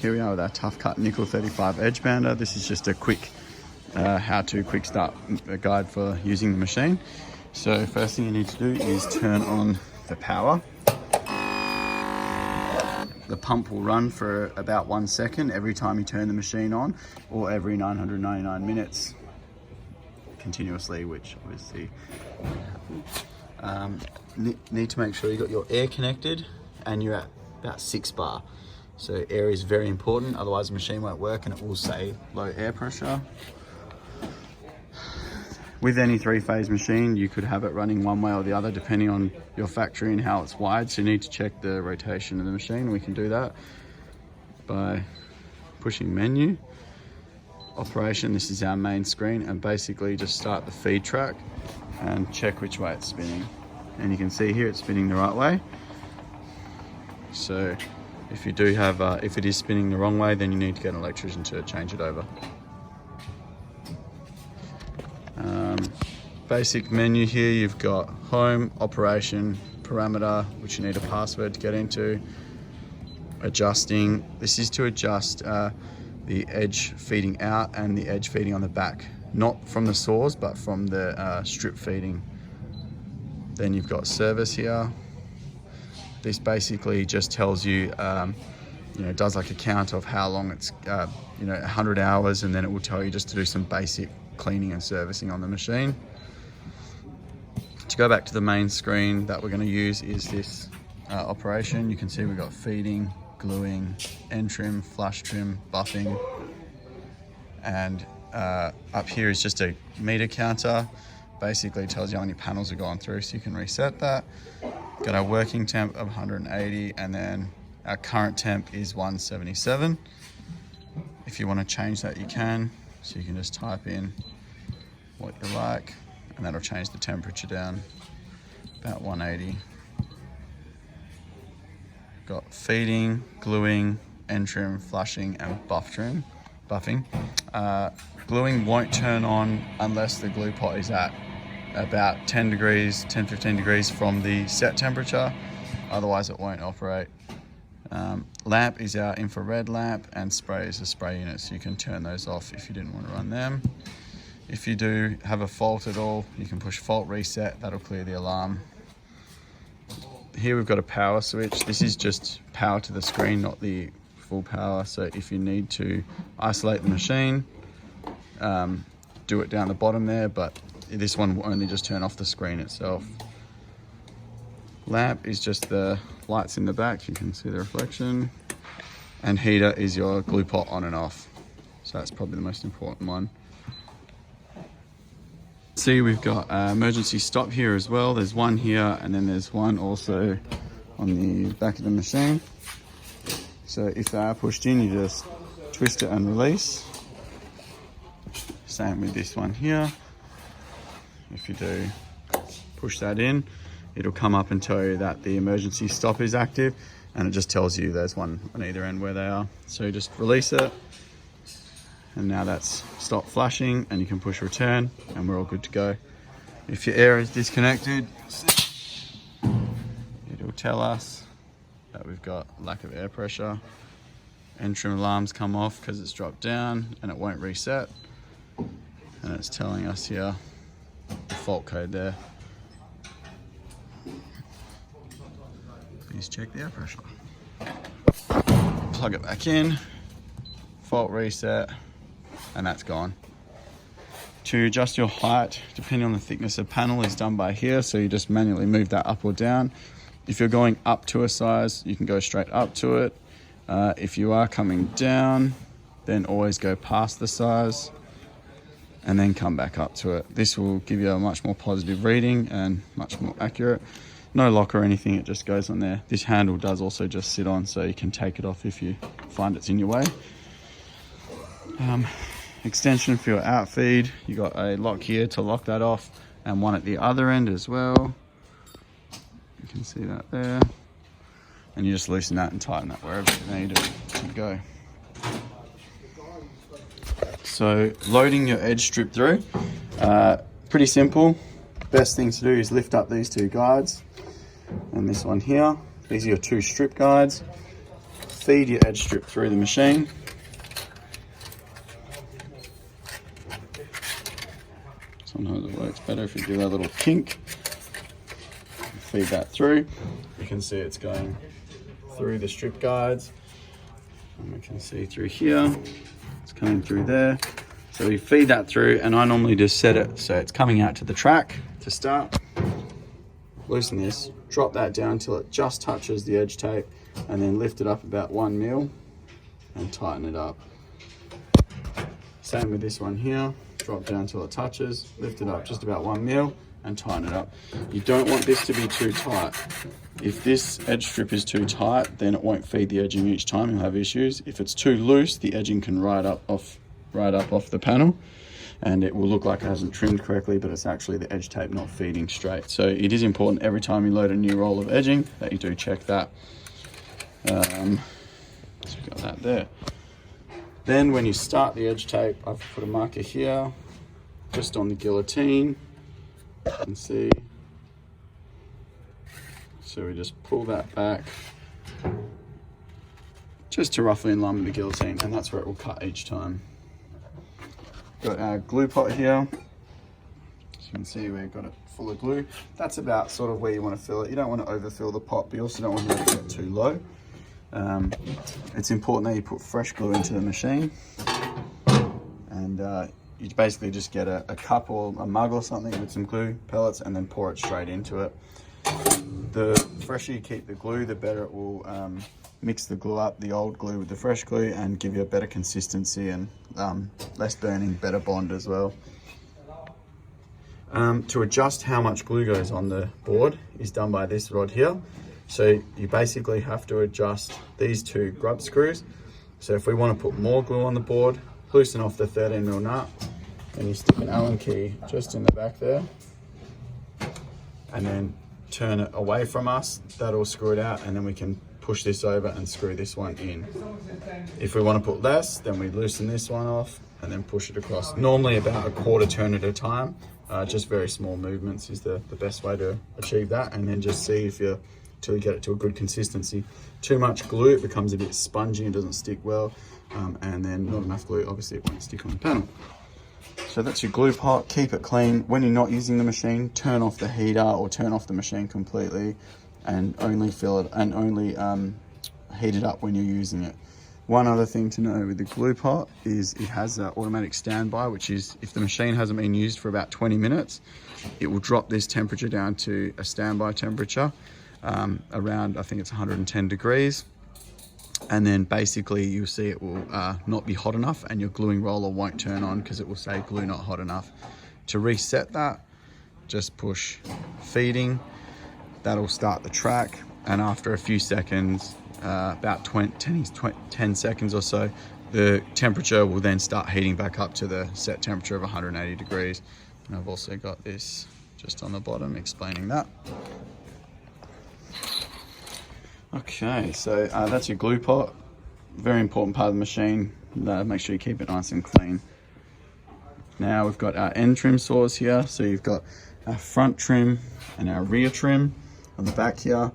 here we are with our Tough Cut Nickel 35 edge bander. This is just a quick how-to quick start guide for using the machine. So first thing you need to do is turn on the power. The pump will run for about 1 second every time you turn the machine on, or every 999 minutes continuously, which obviously need to make sure you got your air connected and you're at about 6 bar. So air is very important, otherwise the machine won't work and it will say low air pressure. With any 3-phase machine, you could have it running one way or the other depending on your factory and how it's wired. So you need to check the rotation of the machine. We can do that by pushing menu, operation. This is our main screen, and basically just start the feed track and check which way it's spinning. And you can see here it's spinning the right way. So if you do have, if it is spinning the wrong way, then you need to get an electrician to change it over. Basic menu here, you've got home, operation, parameter, which you need a password to get into, adjusting. This is to adjust the edge feeding out and the edge feeding on the back, not from the saws, but from the strip feeding. Then you've got service here. This basically just tells you, it does like a count of how long it's, 100 hours, and then it will tell you just to do some basic cleaning and servicing on the machine. To go back to the main screen that we're going to use is this operation. You can see we've got feeding, gluing, end trim, flush trim, buffing, and up here is just a meter counter. Basically tells you how many panels have gone through, so you can reset that. Got our working temp of 180, and then our current temp is 177. If you want to change that, you can. So you can just type in what you like, and that'll change the temperature down about 180. Got feeding, gluing, end trim, flushing, and buffing. Gluing won't turn on unless the glue pot is at about 10-15 degrees from the set temperature, otherwise it won't operate. Lamp is our infrared lamp, and spray is a spray unit, so you can turn those off if you didn't want to run them. If you do have a fault at all, you can push fault reset, that'll clear the alarm. Here we've got a power switch. This is just power to the screen, not the full power. So if you need to isolate the machine, do it down the bottom there, but this one will only just turn off the screen itself. Lamp is just the lights in the back, you can see the reflection. And heater is your glue pot on and off. So that's probably the most important one. See, we've got emergency stop here as well. There's one here, and then there's one also on the back of the machine. So if they are pushed in, you just twist it and release. Same with this one here. If you do push that in, it'll come up and tell you that the emergency stop is active, and it just tells you there's one on either end where they are. So you just release it, and now that's stopped flashing, and you can push return, and we're all good to go. If your air is disconnected, it'll tell us that we've got lack of air pressure. End trim alarms come off because it's dropped down, and it won't reset. And it's telling us here the fault code there. Please check the air pressure. Plug it back in, fault reset, and that's gone. To adjust your height, depending on the thickness of panel, is done by here, so you just manually move that up or down. If you're going up to a size, you can go straight up to it. If you are coming down, then always go past the size and then come back up to it. This will give you a much more positive reading and much more accurate. No lock or anything, it just goes on there. This handle does also just sit on, so you can take it off if you find it's in your way. Extension for your outfeed. You got a lock here to lock that off, and one at the other end as well. You can see that there. And you just loosen that and tighten that wherever you need it to go. So loading your edge strip through, pretty simple. Best thing to do is lift up these two guides and this one here. These are your two strip guides. feed your edge strip through the machine. Sometimes it works better if you do that little kink. Feed that through. You can see it's going through the strip guides. And we can see through here, it's coming through there. So we feed that through, and I normally just set it so it's coming out to the track to start. Loosen this, drop that down till it just touches the edge tape, and then lift it up about 1 mil and tighten it up. Same with this one here, drop down till it touches, lift it up just about 1 mil and tighten it up. You don't want this to be too tight. If this edge strip is too tight, then it won't feed the edging each time, you'll have issues. If it's too loose, the edging can ride up off the panel, and it will look like it hasn't trimmed correctly, but it's actually the edge tape not feeding straight. So it is important every time you load a new roll of edging that you do check that. So we've got that there. Then when you start the edge tape, I've put a marker here, just on the guillotine. You can see. So we just pull that back, just to roughly in line with the guillotine, and that's where it will cut each time. Got our glue pot here. As you can see, we've got it full of glue. That's about sort of where you want to fill it. You don't want to overfill the pot, but you also don't want to get too low. It's important that you put fresh glue into the machine, and you basically just get a cup or a mug or something with some glue pellets and then pour it straight into it. The fresher you keep the glue, the better it will mix the glue up, the old glue with the fresh glue, and give you a better consistency and less burning, better bond as well. To adjust how much glue goes on the board is done by this rod here. So you basically have to adjust these two grub screws. So if we want to put more glue on the board, loosen off the 13mm nut, and you stick an Allen key just in the back there, and then turn it away from us. That'll screw it out, and then we can push this over and screw this one in. If we want to put less, then we loosen this one off and then push it across. Normally about a quarter turn at a time. Just very small movements is the best way to achieve that, and then just see if you till you get it to a good consistency. Too much glue, it becomes a bit spongy and doesn't stick well, and then not enough glue, obviously it won't stick on the panel. So that's your glue pot. Keep it clean. When you're not using the machine, turn off the heater or turn off the machine completely, and only fill it and only heat it up when you're using it. One other thing to know with the glue pot is it has an automatic standby, which is if the machine hasn't been used for about 20 minutes, it will drop this temperature down to a standby temperature, around, I think it's 110 degrees. And then basically you'll see it will not be hot enough, and your gluing roller won't turn on because it will say glue not hot enough. To reset that, just push feeding. That'll start the track, and after a few seconds, about 10 seconds or so, the temperature will then start heating back up to the set temperature of 180 degrees. And I've also got this just on the bottom explaining that. Okay, so that's your glue pot. Very important part of the machine. Make sure you keep it nice and clean. Now we've got our end trim saws here. So you've got our front trim and our rear trim on the back here.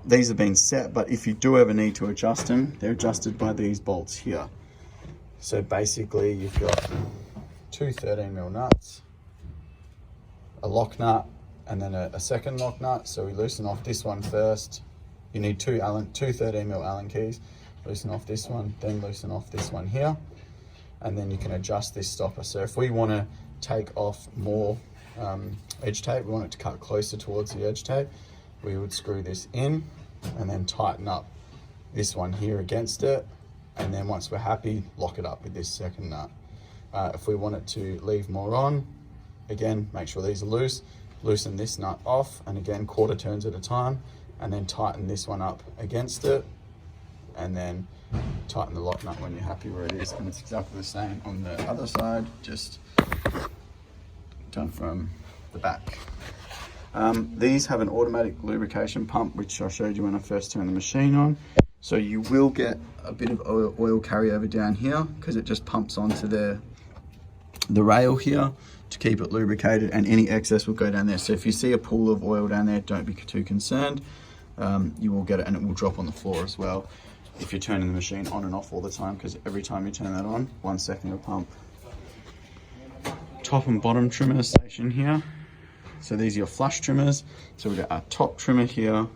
These have been set, but if you do ever need to adjust them, they're adjusted by these bolts here. So basically you've got two 13mm nuts, a lock nut, and then a second lock nut. So we loosen off this one first. You need two 13mm Allen keys. Loosen off this one, then loosen off this one here, and then you can adjust this stopper. So if we want to take off more edge tape, we want it to cut closer towards the edge tape, we would screw this in and then tighten up this one here against it, and then once we're happy, lock it up with this second nut. If we want it to leave more on, again, make sure these are loose, loosen this nut off, and again, quarter turns at a time, and then tighten this one up against it, and then tighten the lock nut when you're happy where it is. And it's exactly the same on the other side, just done from the back. These have an automatic lubrication pump, which I showed you when I first turned the machine on. So you will get a bit of oil carryover down here because it just pumps onto the rail here to keep it lubricated, and any excess will go down there. So if you see a pool of oil down there, don't be too concerned. You will get it, and it will drop on the floor as well. if you're turning the machine on and off all the time, because every time you turn that on, 1 second of pump. Top and bottom trimmer station here. So these are your flush trimmers. So we've got our top trimmer here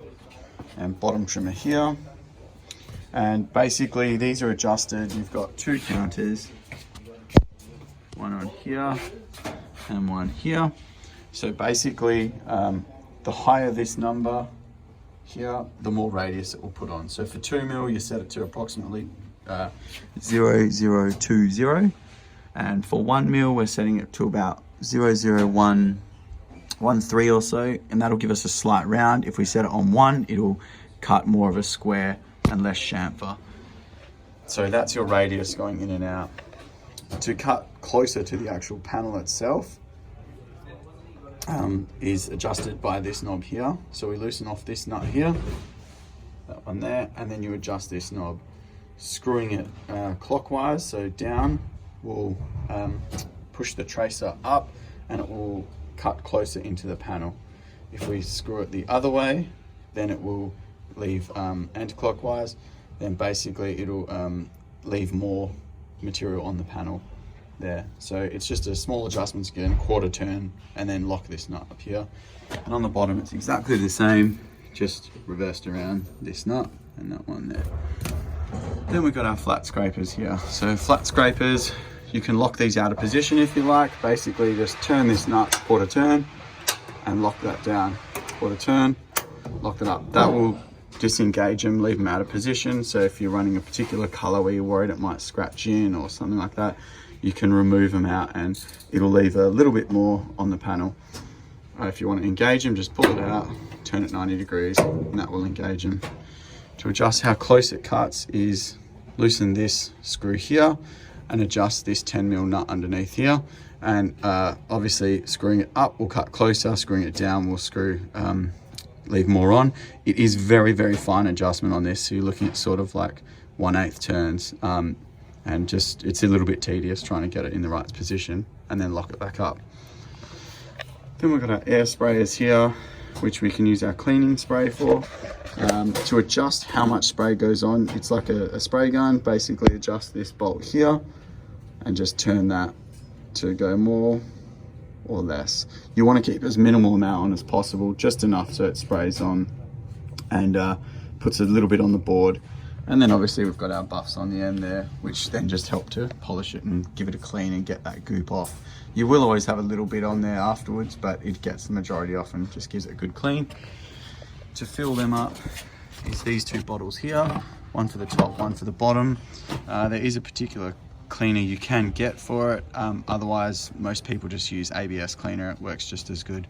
and bottom trimmer here. And basically these are adjusted. You've got 2 counters, one on here and one here. So basically the higher this number here, the more radius it will put on. So for 2 mil, you set it to approximately 0020. And for 1 mil, we're setting it to about 00113 or so, and that'll give us a slight round. If we set it on 1, it'll cut more of a square and less chamfer. So that's your radius going in and out. To cut closer to the actual panel itself is adjusted by this knob here. So we loosen off this nut here, that one there, and then you adjust this knob, screwing it clockwise, so down will push the tracer up and it will cut closer into the panel. If we screw it the other way, then it will leave anti-clockwise, then basically it'll leave more material on the panel there. So it's just a small adjustment again, quarter turn, and then lock this nut up here. And on the bottom it's exactly the same, just reversed around this nut and that one there. Then we've got our flat scrapers here. So flat scrapers, you can lock these out of position if you like. Basically just turn this nut, quarter turn, and lock that down. Quarter turn, lock it up. That will disengage them, leave them out of position. So if you're running a particular color where you're worried it might scratch in or something like that, you can remove them out and it'll leave a little bit more on the panel. If you want to engage them, just pull it out, turn it 90 degrees, and that will engage them. To adjust how close it cuts is loosen this screw here and adjust this 10 mil nut underneath here. And obviously screwing it up will cut closer, screwing it down will leave more on. It is very, very fine adjustment on this. So you're looking at sort of like 1/8 turns. And just, it's a little bit tedious trying to get it in the right position and then lock it back up. Then we've got our air sprayers here, which we can use our cleaning spray for. To adjust how much spray goes on, it's like a spray gun. Basically adjust this bolt here and just turn that to go more or less. You want to keep as minimal amount on as possible, just enough so it sprays on and puts a little bit on the board. And then obviously we've got our buffs on the end there, which then just help to polish it and give it a clean and get that goop off. You will always have a little bit on there afterwards, but it gets the majority off and just gives it a good clean. To fill them up is these 2 bottles here, one for the top, one for the bottom. There is a particular cleaner you can get for it. Otherwise, most people just use ABS cleaner. It works just as good.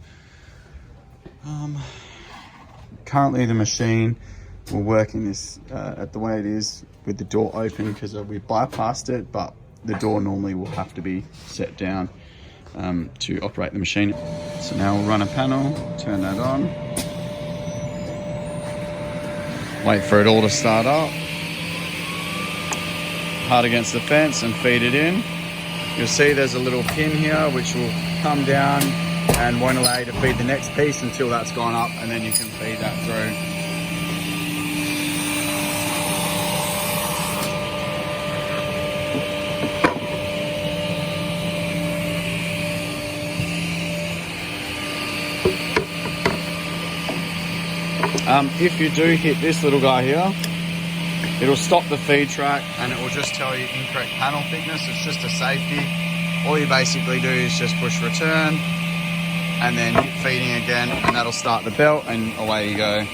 Currently the machine will work in this at the way it is with the door open because we bypassed it, but the door normally will have to be set down to operate the machine. So now we'll run a panel, turn that on, wait for it all to start up, hard against the fence and feed it in. You'll see there's a little pin here which will come down and won't allow you to feed the next piece until that's gone up, and then you can feed that through. If you do hit this little guy here, it'll stop the feed track and it will just tell you incorrect panel thickness. It's just a safety. All you basically do is just push return and then hit feeding again, and that'll start the belt and away you go.